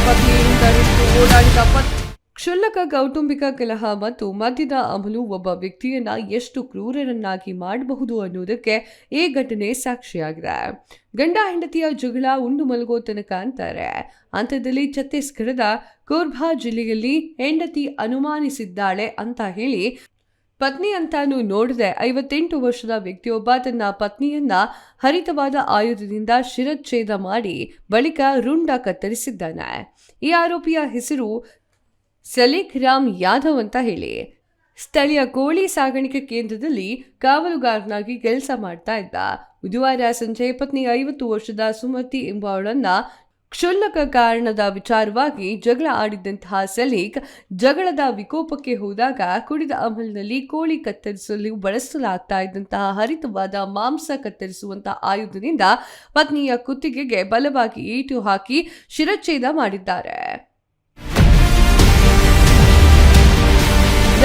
ಪತ್ನಿಯಿಂದ ಓಡಾಡಿದ ಕ್ಷುಲ್ಲಕ ಕೌಟುಂಬಿಕ ಕಲಹ ಮತ್ತು ಮದ್ಯದ ಅಮಲು ಒಬ್ಬ ವ್ಯಕ್ತಿಯನ್ನ ಎಷ್ಟು ಕ್ರೂರರನ್ನಾಗಿ ಮಾಡಬಹುದು ಅನ್ನೋದಕ್ಕೆ ಈ ಘಟನೆ ಸಾಕ್ಷಿಯಾಗಿದೆ. ಗಂಡ ಹೆಂಡತಿಯ ಜಗಳ ಉಂಡು ಮಲಗೋ ತನಕ ಅಂತಾರೆ. ಅಂಥದ್ದಲ್ಲಿ ಛತ್ತೀಸ್ಗಢದ ಕೋರ್ಬಾ ಜಿಲ್ಲೆಯಲ್ಲಿ ಹೆಂಡತಿ ಅನುಮಾನಿಸಿದ್ದಾಳೆ ಅಂತ ಹೇಳಿ ಪತ್ನಿ ಅಂತಾನು ನೋಡದೆ 58 ವರ್ಷದ ವ್ಯಕ್ತಿಯೊಬ್ಬ ತನ್ನ ಪತ್ನಿಯನ್ನ ಹರಿತವಾದ ಆಯುಧದಿಂದ ಶಿರಚ್ಛೇದ ಮಾಡಿ ಬಳಿಕ ರುಂಡ ಕತ್ತರಿಸಿದ್ದಾನೆ. ಈ ಆರೋಪಿಯ ಹೆಸರು ಸಲೀಕ್ ರಾಮ್ ಯಾದವ್ ಅಂತ ಹೇಳಿ ಸ್ಥಳೀಯ ಕೋಳಿ ಸಾಗಾಣಿಕೆ ಕೇಂದ್ರದಲ್ಲಿ ಕಾವಲುಗಾರನಾಗಿ ಕೆಲಸ ಮಾಡ್ತಾ ಇದ್ದ. ಬುಧವಾರ ಸಂಜೆ ಪತ್ನಿ 50 ವರ್ಷದ ಸುಮತಿ ಎಂಬವಳನ್ನ ಕ್ಷುಲ್ಲಕ ಕಾರಣದ ವಿಚಾರವಾಗಿ ಜಗಳ ಆಡಿದ್ದಂತಹ ಸಲೀಕ್ ಜಗಳದ ವಿಕೋಪಕ್ಕೆ ಹೋದಾಗ ಕುಡಿದ ಅಮಲಿನಲ್ಲಿ ಕೋಳಿ ಕತ್ತರಿಸಲು ಬಳಸಲಾಗ್ತಾ ಇದ್ದಂತಹ ಹರಿತವಾದ ಮಾಂಸ ಕತ್ತರಿಸುವಂತಹ ಆಯುಧದಿಂದ ಪತ್ನಿಯ ಕುತ್ತಿಗೆಗೆ ಬಲವಾಗಿ ಏಟು ಹಾಕಿ ಶಿರಚ್ಛೇದ ಮಾಡಿದ್ದಾರೆ.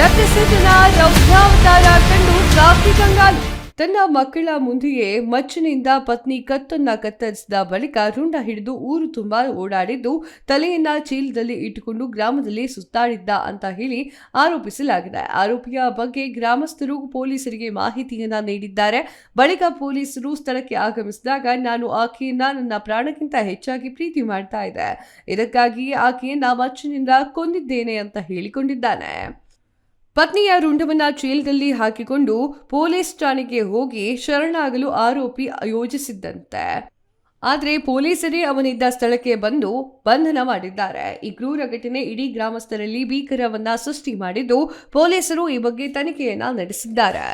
ರಕ್ತಸಿತನ ರೌದ್ರಾವತಾರ ಕಂಡು ಕಾಫಿ ಕಂಗಾಲು. ತನ್ನ ಮಕ್ಕಳ ಮುಂದೆಯೇ ಮಚ್ಚಿನಿಂದ ಪತ್ನಿ ಕತ್ತನ್ನ ಕತ್ತರಿಸಿದ ಬಳಿಕ ರುಂಡ ಹಿಡಿದು ಊರು ತುಂಬಾ ಓಡಾಡಿದ್ದು ತಲೆಯನ್ನ ಚೀಲದಲ್ಲಿ ಇಟ್ಟುಕೊಂಡು ಗ್ರಾಮದಲ್ಲಿ ಸುತ್ತಾಡಿದ್ದ ಅಂತ ಹೇಳಿ ಆರೋಪಿಸಲಾಗಿದೆ. ಆರೋಪಿಯ ಬಗ್ಗೆ ಗ್ರಾಮಸ್ಥರು ಪೊಲೀಸರಿಗೆ ಮಾಹಿತಿಯನ್ನ ನೀಡಿದ್ದಾರೆ. ಬಳಿಕ ಪೊಲೀಸರು ಸ್ಥಳಕ್ಕೆ ಆಗಮಿಸಿದಾಗ ನಾನು ಆಕೆಯನ್ನ ನನ್ನ ಪ್ರಾಣಕ್ಕಿಂತ ಹೆಚ್ಚಾಗಿ ಪ್ರೀತಿ ಮಾಡ್ತಾ ಇದ್ದೆ, ಇದಕ್ಕಾಗಿ ಆಕೆಯನ್ನ ಮಚ್ಚಿನಿಂದ ಕೊಂದಿದ್ದೇನೆ ಅಂತ ಹೇಳಿಕೊಂಡಿದ್ದಾನೆ. ಪತ್ನಿಯ ರುಂಡವನ್ನ ಚೀಲದಲ್ಲಿ ಹಾಕಿಕೊಂಡು ಪೊಲೀಸ್ ಠಾಣೆಗೆ ಹೋಗಿ ಶರಣಾಗಲು ಆರೋಪಿ ಯೋಜಿಸಿದ್ದಂತೆ. ಆದರೆ ಪೊಲೀಸರೇ ಅವನಿದ್ದ ಸ್ಥಳಕ್ಕೆ ಬಂದು ಬಂಧನ ಮಾಡಿದ್ದಾರೆ. ಈ ಕ್ರೂರ ಘಟನೆ ಇಡೀ ಗ್ರಾಮಸ್ಥರಲ್ಲಿ ಭೀಕರವನ್ನ ಸೃಷ್ಟಿ ಮಾಡಿದ್ದು ಪೊಲೀಸರು ಈ ಬಗ್ಗೆ ತನಿಖೆಯನ್ನ ನಡೆಸಿದ್ದಾರೆ.